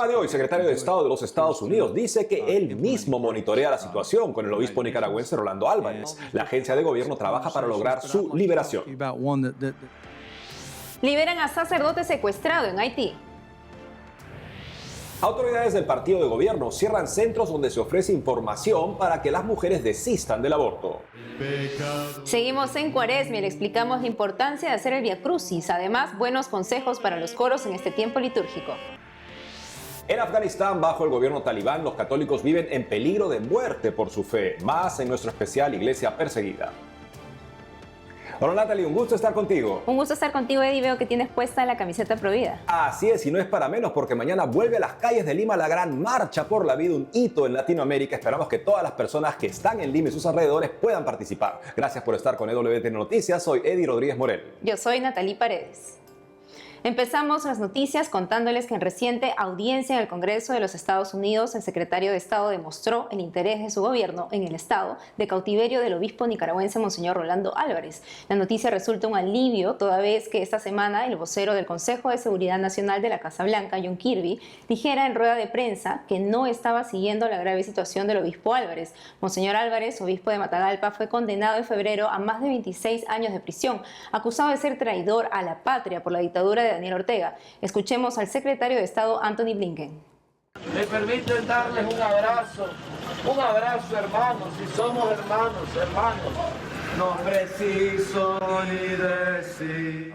portada de hoy, secretario de Estado de los Estados Unidos dice que él mismo monitorea la situación con el obispo nicaragüense Rolando Álvarez. La agencia de gobierno trabaja para lograr su liberación. Liberan a sacerdote secuestrado en Haití. Autoridades del partido de gobierno cierran centros donde se ofrece información para que las mujeres desistan del aborto. Seguimos en Cuaresma y le explicamos la importancia de hacer el Vía Crucis. Además, buenos consejos para los coros en este tiempo litúrgico. En Afganistán, bajo el gobierno talibán, los católicos viven en peligro de muerte por su fe. Más en nuestro especial Iglesia Perseguida. Hola Natalie, un gusto estar contigo. Un gusto estar contigo, Eddie. Veo que tienes puesta la camiseta Provida. Así es, y no es para menos porque mañana vuelve a las calles de Lima la gran marcha por la vida, un hito en Latinoamérica. Esperamos que todas las personas que están en Lima y sus alrededores puedan participar. Gracias por estar con EWTN Noticias. Soy Eddie Rodríguez Morel. Yo soy Natalie Paredes. Empezamos las noticias contándoles que en reciente audiencia en el Congreso de los Estados Unidos, el secretario de Estado demostró el interés de su gobierno en el estado de cautiverio del obispo nicaragüense Monseñor Rolando Álvarez. La noticia resulta un alivio toda vez que esta semana el vocero del Consejo de Seguridad Nacional de la Casa Blanca, John Kirby, dijera en rueda de prensa que no estaba siguiendo la grave situación del obispo Álvarez. Monseñor Álvarez, obispo de Matagalpa, fue condenado en febrero a más de 26 años de prisión, acusado de ser traidor a la patria por la dictadura de Daniel Ortega. Escuchemos al secretario de Estado Antony Blinken. Me permiten darles un abrazo hermanos, si somos hermanos, no preciso ni decir.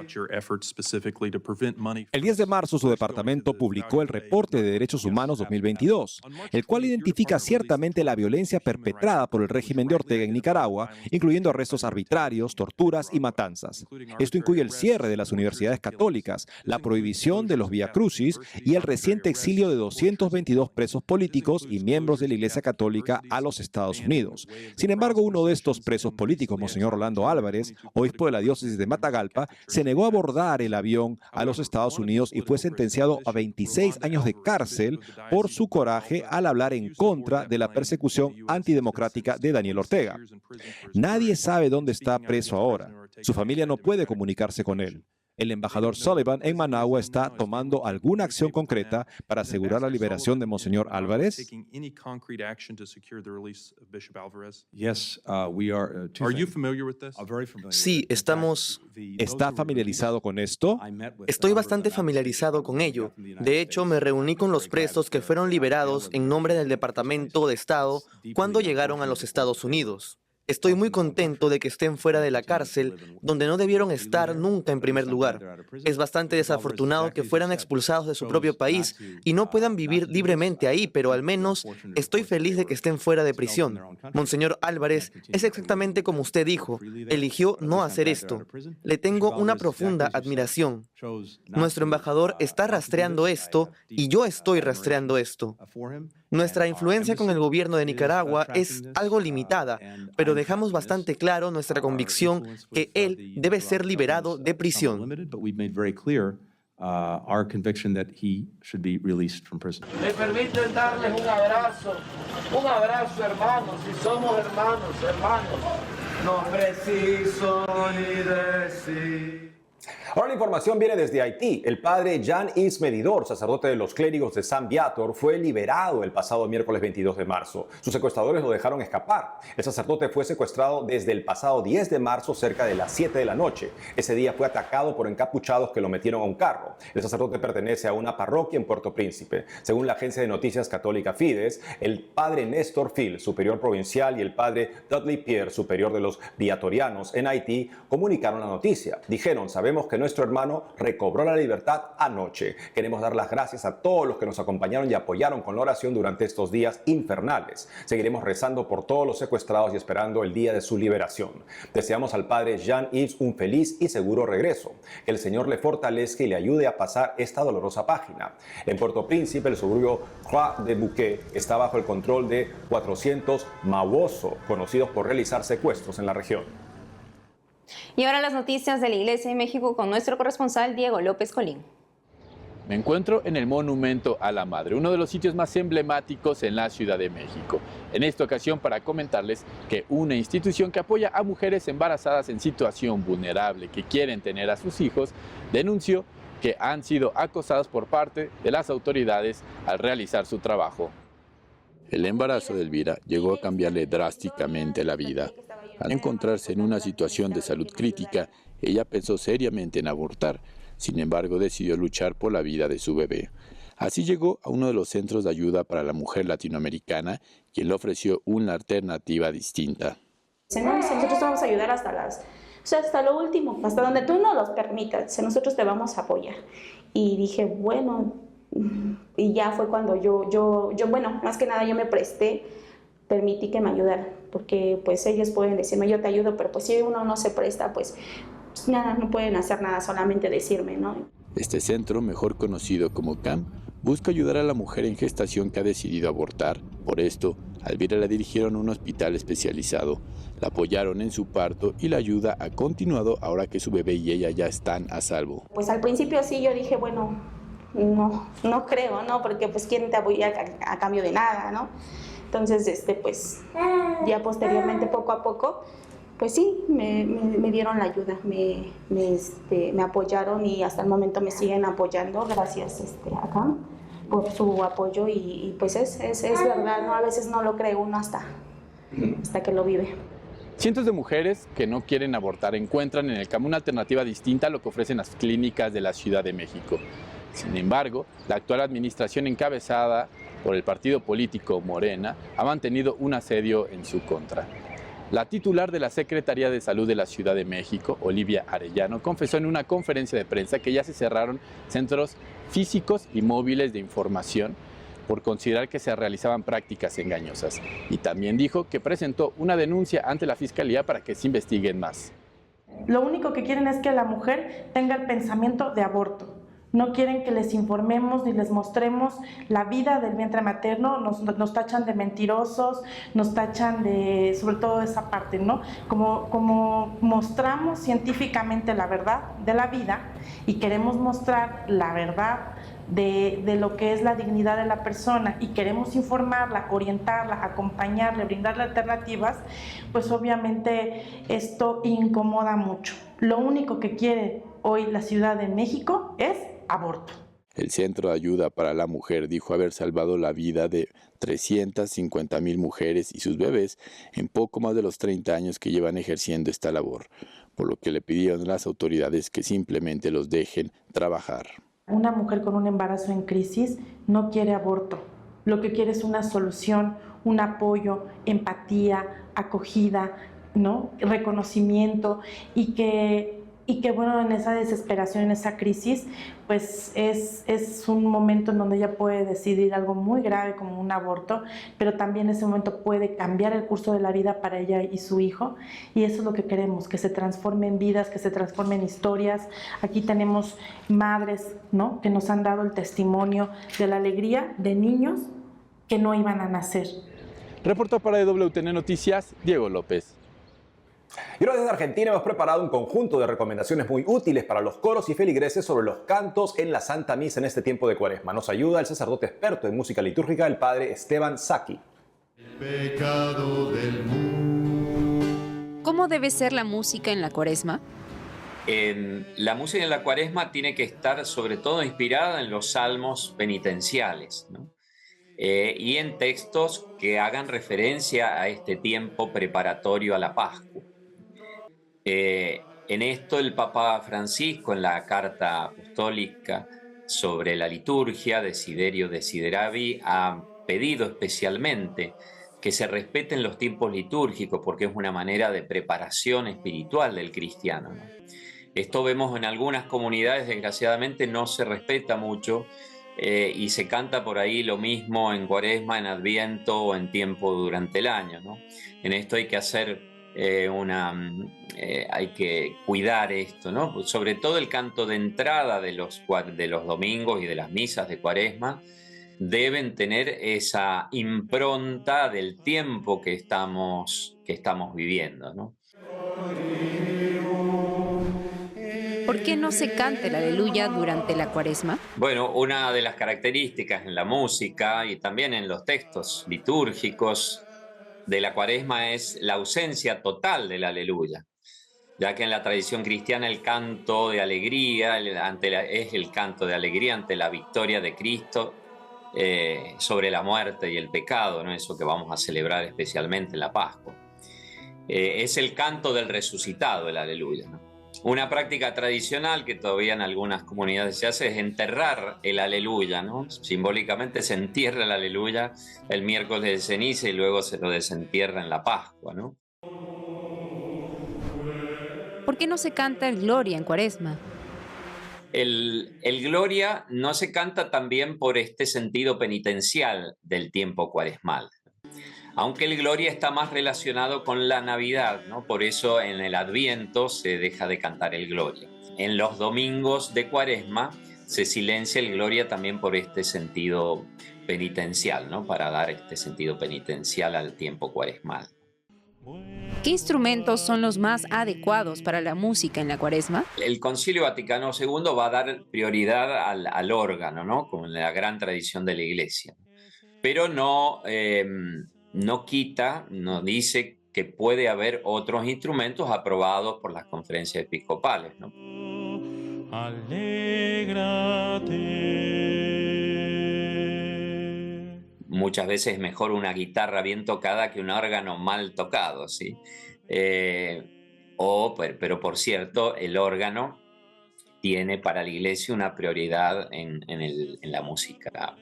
El 10 de marzo su departamento publicó el Reporte de Derechos Humanos 2022, el cual identifica ciertamente la violencia perpetrada por el régimen de Ortega en Nicaragua, incluyendo arrestos arbitrarios, torturas y matanzas. Esto incluye el cierre de las universidades católicas, la prohibición de los Vía Crucis y el reciente exilio de 222 presos políticos y miembros de la Iglesia Católica a los Estados Unidos. Sin embargo, uno de estos presos políticos, Monseñor Rolando Álvarez, obispo de la diócesis de Matagalpa, se negó a abordar el avión a los Estados Unidos y fue sentenciado a 26 años de cárcel por su coraje al hablar en contra de la persecución antidemocrática de Daniel Ortega. Nadie sabe dónde está preso ahora. Su familia no puede comunicarse con él. El embajador Sullivan en Managua está tomando alguna acción concreta para asegurar la liberación de Monseñor Álvarez. Sí, estamos... ¿Está familiarizado con esto? Estoy bastante familiarizado con ello. De hecho, me reuní con los presos que fueron liberados en nombre del Departamento de Estado cuando llegaron a los Estados Unidos. Estoy muy contento de que estén fuera de la cárcel, donde no debieron estar nunca en primer lugar. Es bastante desafortunado que fueran expulsados de su propio país y no puedan vivir libremente ahí, pero al menos estoy feliz de que estén fuera de prisión. Monseñor Álvarez es exactamente como usted dijo, eligió no hacer esto. Le tengo una profunda admiración. Nuestro embajador está rastreando esto y yo estoy rastreando esto. Nuestra influencia con el gobierno de Nicaragua es algo limitada, pero dejamos bastante claro nuestra convicción que él debe ser liberado de prisión. Me permiten darles un abrazo hermanos, si somos hermanos, no preciso ni decir. Ahora la información viene desde Haití. El padre Jean-Yves Medidor, sacerdote de los clérigos de San Viator, fue liberado el pasado miércoles 22 de marzo. Sus secuestradores lo dejaron escapar. El sacerdote fue secuestrado desde el pasado 10 de marzo cerca de las 7 de la noche. Ese día fue atacado por encapuchados que lo metieron a un carro. El sacerdote pertenece a una parroquia en Puerto Príncipe. Según la agencia de noticias católica Fides, el padre Néstor Phil, superior provincial, y el padre Dudley Pierre, superior de los viatorianos en Haití, comunicaron la noticia. Dijeron: sabemos que nuestro hermano recobró la libertad anoche. Queremos dar las gracias a todos los que nos acompañaron y apoyaron con la oración durante estos días infernales. Seguiremos rezando por todos los secuestrados y esperando el día de su liberación. Deseamos al padre Jean-Yves un feliz y seguro regreso. Que el Señor le fortalezca y le ayude a pasar esta dolorosa página. En Puerto Príncipe, el suburbio Croix de Bouquet está bajo el control de 400 mawoso, conocidos por realizar secuestros en la región. Y ahora las noticias de la Iglesia de México con nuestro corresponsal Diego López Colín. Me encuentro en el Monumento a la Madre, uno de los sitios más emblemáticos en la Ciudad de México. En esta ocasión para comentarles que una institución que apoya a mujeres embarazadas en situación vulnerable que quieren tener a sus hijos, denunció que han sido acosadas por parte de las autoridades al realizar su trabajo. El embarazo de Elvira llegó a cambiarle drásticamente la vida. Al encontrarse en una situación de salud crítica, ella pensó seriamente en abortar. Sin embargo, decidió luchar por la vida de su bebé. Así llegó a uno de los centros de ayuda para la mujer latinoamericana, quien le ofreció una alternativa distinta. Nosotros te vamos a ayudar hasta lo último, hasta donde tú nos los permitas, nosotros te vamos a apoyar. Y dije, bueno, y ya fue cuando yo más que nada yo me presté, permití que me ayudaran, porque pues ellos pueden decirme, yo te ayudo, pero pues si uno no se presta, pues nada, no pueden hacer nada, solamente decirme, ¿no? Este centro, mejor conocido como CAM, busca ayudar a la mujer en gestación que ha decidido abortar. Por esto, a Elvira la dirigieron a un hospital especializado, la apoyaron en su parto y la ayuda ha continuado ahora que su bebé y ella ya están a salvo. Pues al principio sí, yo dije, bueno, no creo, ¿no? Porque pues quién te apoya a cambio de nada, ¿no? Entonces, pues ya posteriormente, poco a poco, pues sí, me dieron la ayuda, me apoyaron y hasta el momento me siguen apoyando, gracias acá por su apoyo y pues es verdad, ¿no? A veces no lo cree uno hasta que lo vive. Cientos de mujeres que no quieren abortar encuentran en el CAM una alternativa distinta a lo que ofrecen las clínicas de la Ciudad de México. Sin embargo, la actual administración encabezada por el partido político Morena ha mantenido un asedio en su contra. La titular de la Secretaría de Salud de la Ciudad de México, Olivia Arellano, confesó en una conferencia de prensa que ya se cerraron centros físicos y móviles de información por considerar que se realizaban prácticas engañosas. Y también dijo que presentó una denuncia ante la Fiscalía para que se investiguen más. Lo único que quieren es que la mujer tenga el pensamiento de aborto. No quieren que les informemos ni les mostremos la vida del vientre materno, nos tachan de mentirosos, nos tachan de, sobre todo esa parte, ¿no? Como mostramos científicamente la verdad de la vida y queremos mostrar la verdad de lo que es la dignidad de la persona y queremos informarla, orientarla, acompañarle, brindarle alternativas, pues obviamente esto incomoda mucho. Lo único que quiere hoy la Ciudad de México es aborto. El Centro de Ayuda para la Mujer dijo haber salvado la vida de 350,000 mujeres y sus bebés en poco más de los 30 años que llevan ejerciendo esta labor, por lo que le pidieron a las autoridades que simplemente los dejen trabajar. Una mujer con un embarazo en crisis no quiere aborto, lo que quiere es una solución, un apoyo, empatía, acogida, ¿no? Reconocimiento y que bueno, en esa desesperación, en esa crisis, pues es un momento en donde ella puede decidir algo muy grave como un aborto, pero también ese momento puede cambiar el curso de la vida para ella y su hijo, y eso es lo que queremos, que se transformen vidas, que se transformen historias. Aquí tenemos madres, ¿no?, que nos han dado el testimonio de la alegría de niños que no iban a nacer. Reportó para EWTN Noticias, Diego López. Y ahora desde Argentina hemos preparado un conjunto de recomendaciones muy útiles para los coros y feligreses sobre los cantos en la Santa Misa en este tiempo de Cuaresma. Nos ayuda el sacerdote experto en música litúrgica, el padre Esteban Saki. ¿Cómo debe ser la música en la Cuaresma? La música en la Cuaresma tiene que estar sobre todo inspirada en los salmos penitenciales, ¿no? Y en textos que hagan referencia a este tiempo preparatorio a la Pascua. En esto el Papa Francisco, en la carta apostólica sobre la liturgia, Desiderio Desideravi, ha pedido especialmente que se respeten los tiempos litúrgicos porque es una manera de preparación espiritual del cristiano, ¿no? Esto vemos en algunas comunidades, desgraciadamente no se respeta mucho y se canta por ahí lo mismo en Cuaresma, en Adviento o en tiempo durante el año, ¿no? En esto hay que hacer hay que cuidar esto, ¿no? Sobre todo el canto de entrada de los domingos y de las misas de Cuaresma deben tener esa impronta del tiempo que estamos viviendo, ¿no? ¿Por qué no se canta el Aleluya durante la Cuaresma? Bueno, una de las características en la música y también en los textos litúrgicos de la Cuaresma es la ausencia total del Aleluya. ya que en la tradición cristiana el canto de alegría es el canto de alegría ante la victoria de Cristo sobre la muerte y el pecado, ¿no? Eso que vamos a celebrar especialmente en la Pascua. Es el canto del resucitado, el aleluya, ¿no? Una práctica tradicional que todavía en algunas comunidades se hace es enterrar el aleluya, ¿no? Simbólicamente se entierra el aleluya el miércoles de ceniza y luego se lo desentierra en la Pascua, ¿no? ¿Por qué no se canta el Gloria en Cuaresma? El Gloria no se canta también por este sentido penitencial del tiempo cuaresmal, aunque el Gloria está más relacionado con la Navidad, ¿no? Por eso en el Adviento se deja de cantar el Gloria. En los domingos de Cuaresma se silencia el Gloria también por este sentido penitencial, ¿no? Para dar este sentido penitencial al tiempo cuaresmal. ¿Qué instrumentos son los más adecuados para la música en la Cuaresma? El Concilio Vaticano II va a dar prioridad al órgano, ¿no? Como en la gran tradición de la Iglesia. Pero no dice que puede haber otros instrumentos aprobados por las conferencias episcopales, ¿no? Muchas veces es mejor una guitarra bien tocada que un órgano mal tocado, ¿sí? Pero por cierto, el órgano tiene para la Iglesia una prioridad en la música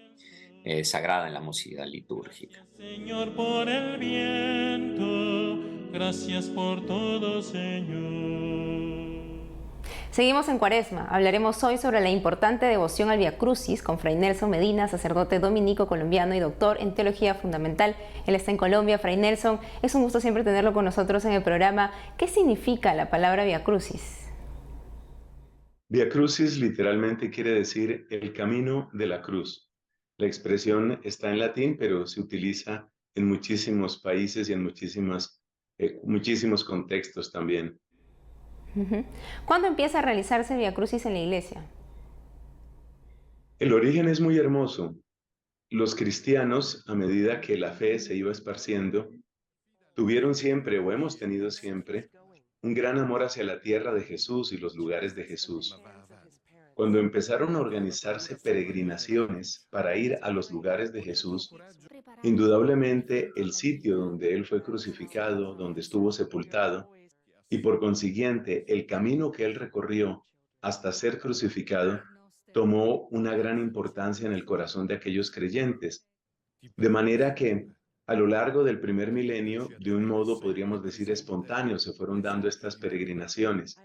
sagrada, en la música litúrgica. Señor, por el viento, gracias por todo, Señor. Seguimos en Cuaresma. Hablaremos hoy sobre la importante devoción al Vía Crucis con Fray Nelson Medina, sacerdote dominico colombiano y doctor en teología fundamental. Él está en Colombia. Fray Nelson, es un gusto siempre tenerlo con nosotros en el programa. ¿Qué significa la palabra Vía Crucis? Vía Crucis literalmente quiere decir el camino de la cruz. La expresión está en latín, pero se utiliza en muchísimos países y en muchísimos contextos también. ¿Cuándo empieza a realizarse el Vía Crucis en la iglesia? El origen es muy hermoso. Los cristianos, a medida que la fe se iba esparciendo, tuvieron siempre, o hemos tenido siempre, un gran amor hacia la tierra de Jesús y los lugares de Jesús. Cuando empezaron a organizarse peregrinaciones para ir a los lugares de Jesús, indudablemente el sitio donde Él fue crucificado, donde estuvo sepultado, y por consiguiente el camino que Él recorrió hasta ser crucificado, tomó una gran importancia en el corazón de aquellos creyentes. De manera que a lo largo del primer milenio, de un modo podríamos decir espontáneo, se fueron dando estas peregrinaciones.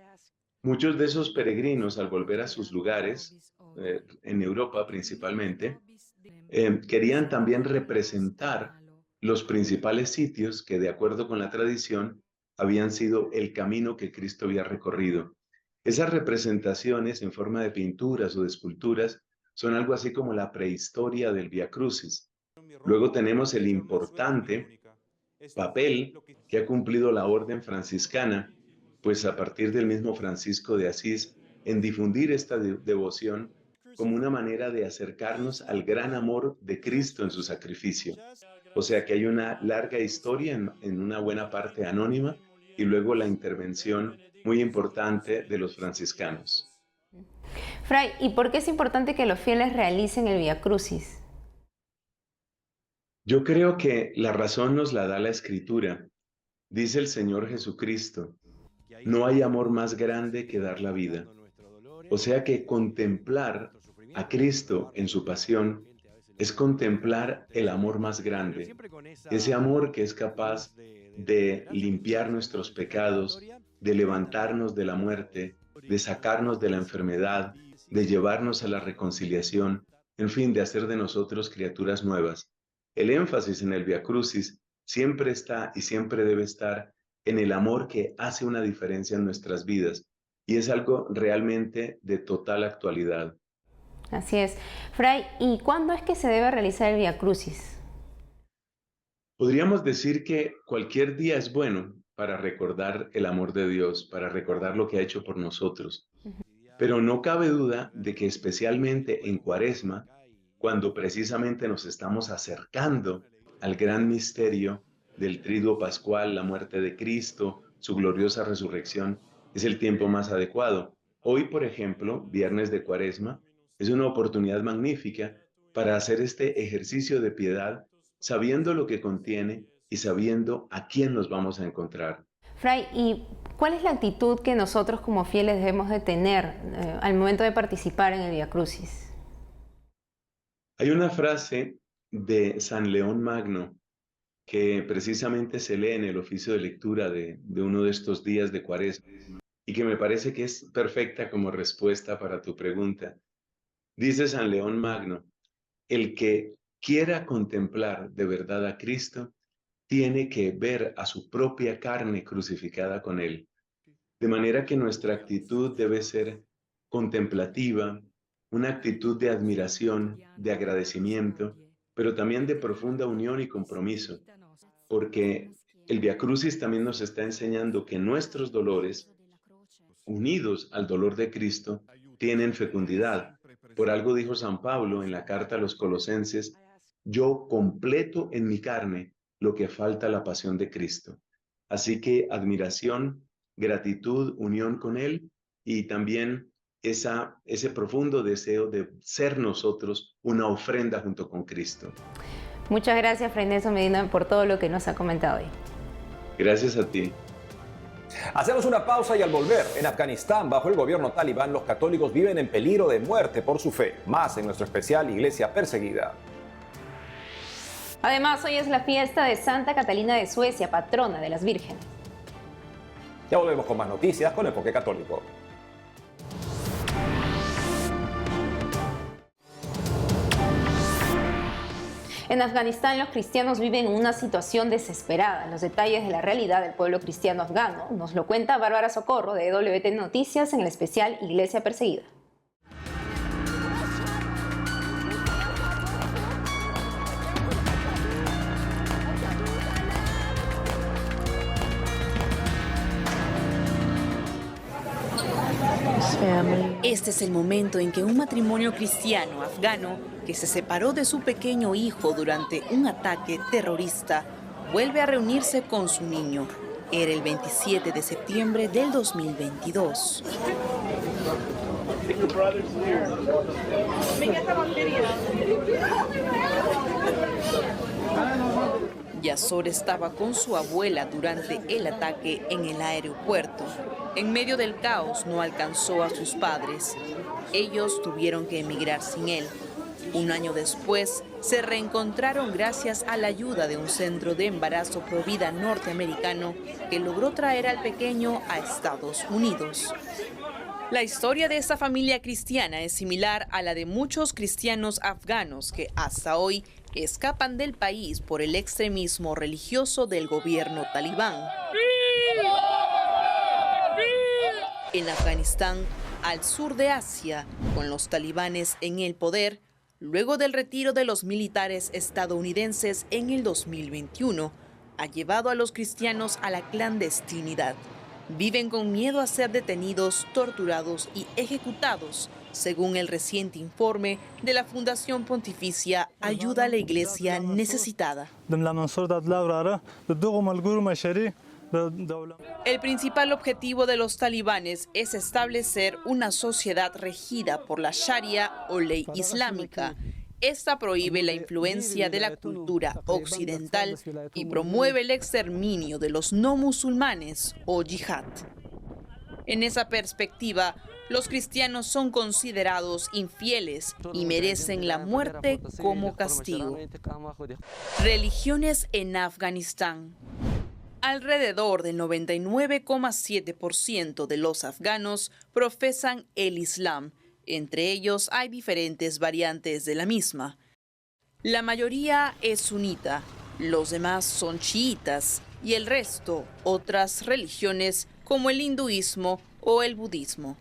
Muchos de esos peregrinos, al volver a sus lugares, en Europa principalmente, querían también representar los principales sitios que, de acuerdo con la tradición, habían sido el camino que Cristo había recorrido. Esas representaciones en forma de pinturas o de esculturas son algo así como la prehistoria del Vía Crucis. Luego tenemos el importante papel que ha cumplido la orden franciscana, pues a partir del mismo Francisco de Asís, en difundir esta devoción como una manera de acercarnos al gran amor de Cristo en su sacrificio. O sea que hay una larga historia en una buena parte anónima y luego la intervención muy importante de los franciscanos. Fray, ¿y por qué es importante que los fieles realicen el Vía Crucis? Yo creo que la razón nos la da la Escritura. Dice el Señor Jesucristo, no hay amor más grande que dar la vida. O sea que contemplar a Cristo en su pasión es contemplar el amor más grande, ese amor que es capaz de limpiar nuestros pecados, de levantarnos de la muerte, de sacarnos de la enfermedad, de llevarnos a la reconciliación, en fin, de hacer de nosotros criaturas nuevas. El énfasis en el Vía Crucis siempre está y siempre debe estar en el amor que hace una diferencia en nuestras vidas, y es algo realmente de total actualidad. Así es. Fray, ¿y cuándo es que se debe realizar el Vía Crucis? Podríamos decir que cualquier día es bueno para recordar el amor de Dios, para recordar lo que ha hecho por nosotros. Pero no cabe duda de que especialmente en Cuaresma, cuando precisamente nos estamos acercando al gran misterio del Triduo Pascual, la muerte de Cristo, su gloriosa resurrección, es el tiempo más adecuado. Hoy, por ejemplo, viernes de Cuaresma, es una oportunidad magnífica para hacer este ejercicio de piedad, sabiendo lo que contiene y sabiendo a quién nos vamos a encontrar. Fray, ¿y cuál es la actitud que nosotros como fieles debemos de tener al momento de participar en el Vía Crucis? Hay una frase de San León Magno que precisamente se lee en el oficio de lectura de uno de estos días de Cuaresma y que me parece que es perfecta como respuesta para tu pregunta. Dice San León Magno: el que quiera contemplar de verdad a Cristo tiene que ver a su propia carne crucificada con él. De manera que nuestra actitud debe ser contemplativa, una actitud de admiración, de agradecimiento, pero también de profunda unión y compromiso, porque el Vía Crucis también nos está enseñando que nuestros dolores, unidos al dolor de Cristo, tienen fecundidad. Por algo dijo San Pablo en la carta a los Colosenses: yo completo en mi carne lo que falta a la pasión de Cristo. Así que admiración, gratitud, unión con Él y también ese profundo deseo de ser nosotros una ofrenda junto con Cristo. Muchas gracias, Fray Nelson Medina, por todo lo que nos ha comentado hoy. Gracias a ti. Hacemos una pausa y al volver, en Afganistán, bajo el gobierno talibán, los católicos viven en peligro de muerte por su fe. Más en nuestro especial Iglesia Perseguida. Además, hoy es la fiesta de Santa Catalina de Suecia, patrona de las vírgenes. Ya volvemos con más noticias con Enfoque Católico. En Afganistán, los cristianos viven una situación desesperada. Los detalles de la realidad del pueblo cristiano afgano nos lo cuenta Bárbara Socorro de EWT Noticias en el especial Iglesia Perseguida. Este es el momento en que un matrimonio cristiano afgano que se separó de su pequeño hijo durante un ataque terrorista vuelve a reunirse con su niño. Era el 27 de septiembre del 2022. Yasor estaba con su abuela durante el ataque en el aeropuerto. En medio del caos no alcanzó a sus padres. Ellos tuvieron que emigrar sin él. Un año después, se reencontraron gracias a la ayuda de un centro de embarazo provida norteamericano que logró traer al pequeño a Estados Unidos. La historia de esta familia cristiana es similar a la de muchos cristianos afganos que hasta hoy escapan del país por el extremismo religioso del gobierno talibán. En Afganistán, al sur de Asia, con los talibanes en el poder, luego del retiro de los militares estadounidenses en el 2021, ha llevado a los cristianos a la clandestinidad. Viven con miedo a ser detenidos, torturados y ejecutados, según el reciente informe de la Fundación Pontificia Ayuda a la Iglesia Necesitada. El principal objetivo de los talibanes es establecer una sociedad regida por la Sharia o ley islámica. Esta prohíbe la influencia de la cultura occidental y promueve el exterminio de los no musulmanes o yihad. En esa perspectiva, los cristianos son considerados infieles y merecen la muerte como castigo. Religiones en Afganistán. Alrededor del 99,7% de los afganos profesan el Islam. Entre ellos hay diferentes variantes de la misma. La mayoría es sunita, los demás son chiitas y el resto otras religiones como el hinduismo o el budismo.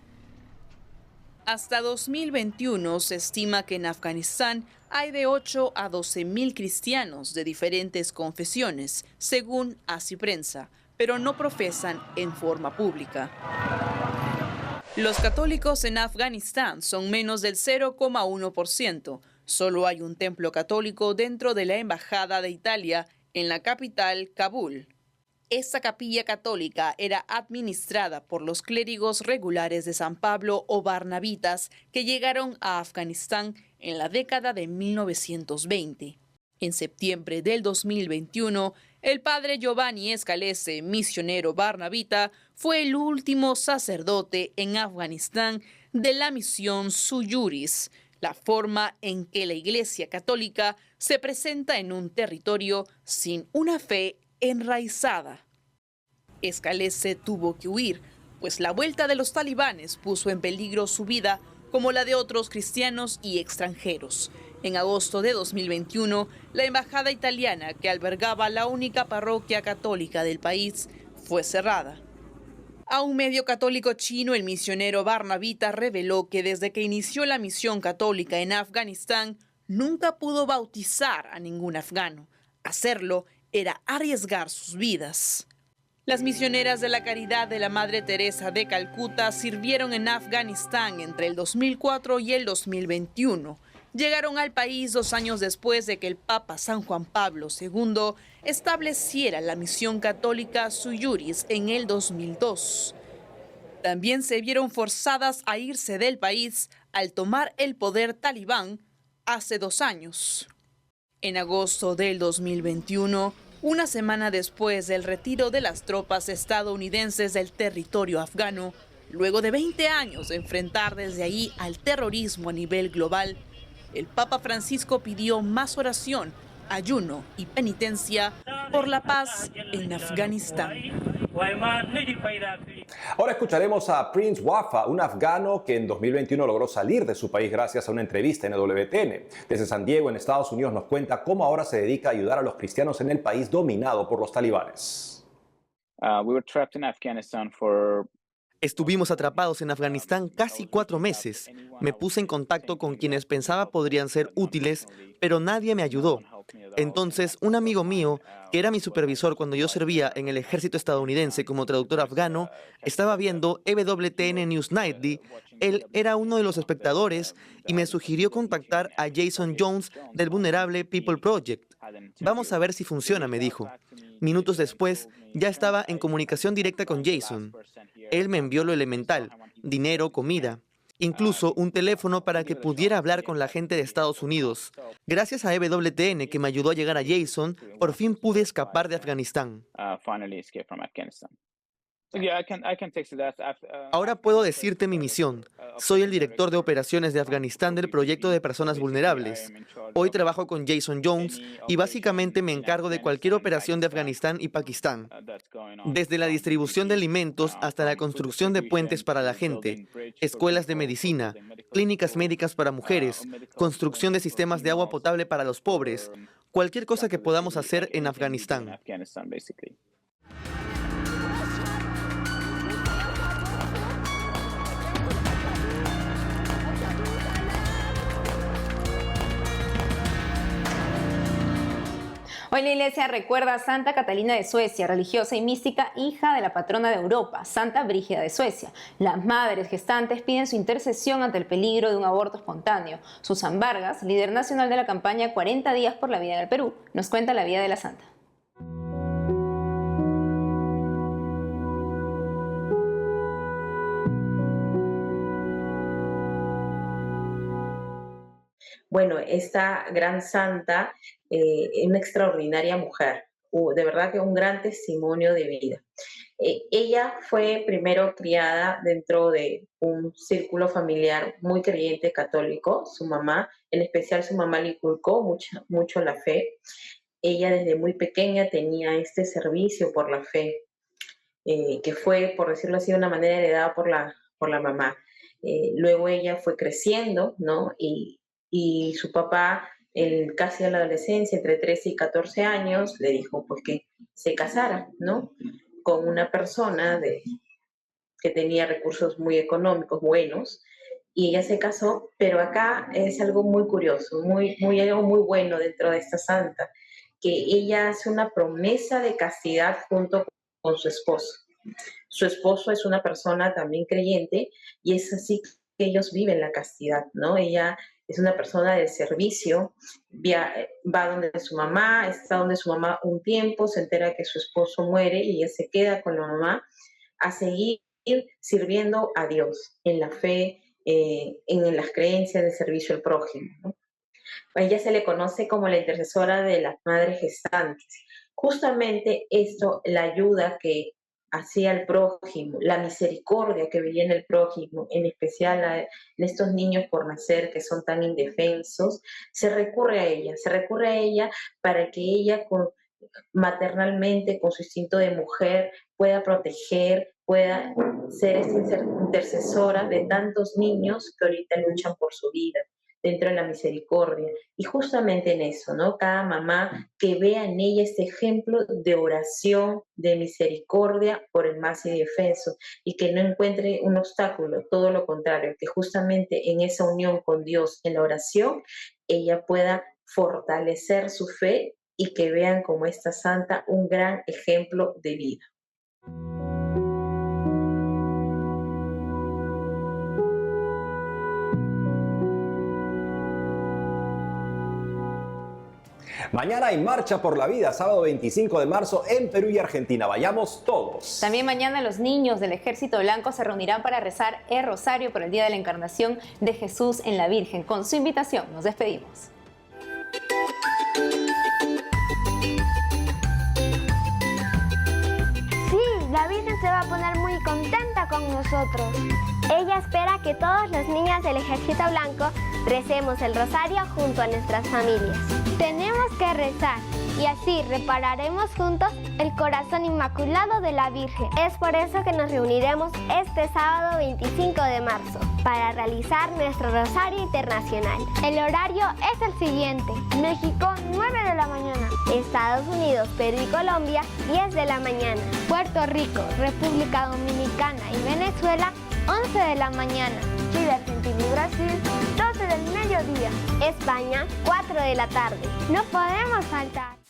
Hasta 2021 se estima que en Afganistán hay de 8 a 12.000 cristianos de diferentes confesiones, según Asiprensa, pero no profesan en forma pública. Los católicos en Afganistán son menos del 0,1%. Solo hay un templo católico dentro de la Embajada de Italia en la capital, Kabul. Esta capilla católica era administrada por los clérigos regulares de San Pablo o barnabitas que llegaron a Afganistán en la década de 1920. En septiembre del 2021, el padre Giovanni Escalese, misionero barnabita, fue el último sacerdote en Afganistán de la misión Sui Juris, la forma en que la Iglesia Católica se presenta en un territorio sin una fe enraizada. Escalese tuvo que huir, pues la vuelta de los talibanes puso en peligro su vida como la de otros cristianos y extranjeros. En agosto de 2021, la embajada italiana que albergaba la única parroquia católica del país fue cerrada. A un medio católico chino, el misionero barnabita reveló que desde que inició la misión católica en Afganistán, nunca pudo bautizar a ningún afgano. Hacerlo era arriesgar sus vidas. Las misioneras de la Caridad de la Madre Teresa de Calcuta sirvieron en Afganistán entre el 2004 y el 2021. Llegaron al país 2 años después de que el Papa San Juan Pablo II estableciera la misión católica Sui Juris en el 2002. También se vieron forzadas a irse del país al tomar el poder talibán hace 2 años. En agosto del 2021, una semana después del retiro de las tropas estadounidenses del territorio afgano, luego de 20 años de enfrentar desde ahí al terrorismo a nivel global, el Papa Francisco pidió más oración, ayuno y penitencia por la paz en Afganistán. Ahora escucharemos a Prince Wafa, un afgano que en 2021 logró salir de su país gracias a una entrevista en WTN. Desde San Diego, en Estados Unidos, nos cuenta cómo ahora se dedica a ayudar a los cristianos en el país dominado por los talibanes. Estuvimos atrapados en Afganistán casi 4 meses. Me puse en contacto con quienes pensaba podrían ser útiles, pero nadie me ayudó. Entonces, un amigo mío, que era mi supervisor cuando yo servía en el ejército estadounidense como traductor afgano, estaba viendo EWTN News Nightly. Él era uno de los espectadores y me sugirió contactar a Jason Jones del Vulnerable People Project. Vamos a ver si funciona, me dijo. Minutos después, ya estaba en comunicación directa con Jason. Él me envió lo elemental: dinero, comida, incluso un teléfono para que pudiera hablar con la gente de Estados Unidos. Gracias a EWTN, que me ayudó a llegar a Jason, por fin pude escapar de Afganistán. Ahora puedo decirte mi misión. Soy el director de operaciones de Afganistán del proyecto de personas vulnerables. Hoy trabajo con Jason Jones y básicamente me encargo de cualquier operación de Afganistán y Pakistán. Desde la distribución de alimentos hasta la construcción de puentes para la gente, escuelas de medicina, clínicas médicas para mujeres, construcción de sistemas de agua potable para los pobres, cualquier cosa que podamos hacer en Afganistán. Hoy la Iglesia recuerda a Santa Catalina de Suecia, religiosa y mística, hija de la patrona de Europa, Santa Brígida de Suecia. Las madres gestantes piden su intercesión ante el peligro de un aborto espontáneo. Susan Vargas, líder nacional de la campaña 40 días por la vida en el Perú, nos cuenta la vida de la santa. Bueno, esta gran santa es una extraordinaria mujer, de verdad que un gran testimonio de vida. Ella fue primero criada dentro de un círculo familiar muy creyente católico. Su mamá, en especial su mamá, le inculcó mucho la fe. Ella desde muy pequeña tenía este servicio por la fe, que fue, por decirlo así, de una manera heredada por la mamá. Luego ella fue creciendo, ¿no? Y su papá, casi a la adolescencia, entre 13 y 14 años, le dijo pues que se casara, ¿no? Con una persona que tenía recursos muy económicos buenos, y ella se casó. Pero acá es algo muy curioso, algo muy bueno dentro de esta santa, que ella hace una promesa de castidad junto con su esposo. Su esposo es una persona también creyente, y es así que ellos viven la castidad, ¿no? Ella es una persona de servicio, va donde su mamá, está donde su mamá un tiempo, se entera que su esposo muere y ella se queda con la mamá a seguir sirviendo a Dios en la fe, en las creencias de servicio al prójimo, ¿no? A ella se le conoce como la intercesora de las madres gestantes. Justamente esto, la ayuda que hacía al prójimo, la misericordia que veía en el prójimo, en especial en estos niños por nacer que son tan indefensos, se recurre a ella para que ella maternalmente, con su instinto de mujer, pueda proteger, pueda ser esa intercesora de tantos niños que ahorita luchan por su vida dentro de la misericordia. Y justamente en eso, ¿no? Cada mamá que vea en ella este ejemplo de oración, de misericordia por el más indefenso y que no encuentre un obstáculo, todo lo contrario, que justamente en esa unión con Dios, en la oración, ella pueda fortalecer su fe y que vean como esta santa un gran ejemplo de vida. Mañana hay Marcha por la Vida, sábado 25 de marzo en Perú y Argentina. Vayamos todos. También mañana los niños del Ejército Blanco se reunirán para rezar el rosario por el Día de la Encarnación de Jesús en la Virgen. Con su invitación nos despedimos. Sí, la Virgen se va a poner muy contenta con nosotros. Ella espera que todos los niños del Ejército Blanco recemos el rosario junto a nuestras familias. Tenemos que rezar y así repararemos juntos el corazón inmaculado de la Virgen. Es por eso que nos reuniremos este sábado 25 de marzo para realizar nuestro rosario internacional. El horario es el siguiente: México 9 de la mañana, Estados Unidos, Perú y Colombia 10 de la mañana, Puerto Rico, República Dominicana y Venezuela 11 de la mañana, Chile, Argentina y Brasil 12 del mediodía, España 4 de la tarde. No podemos faltar.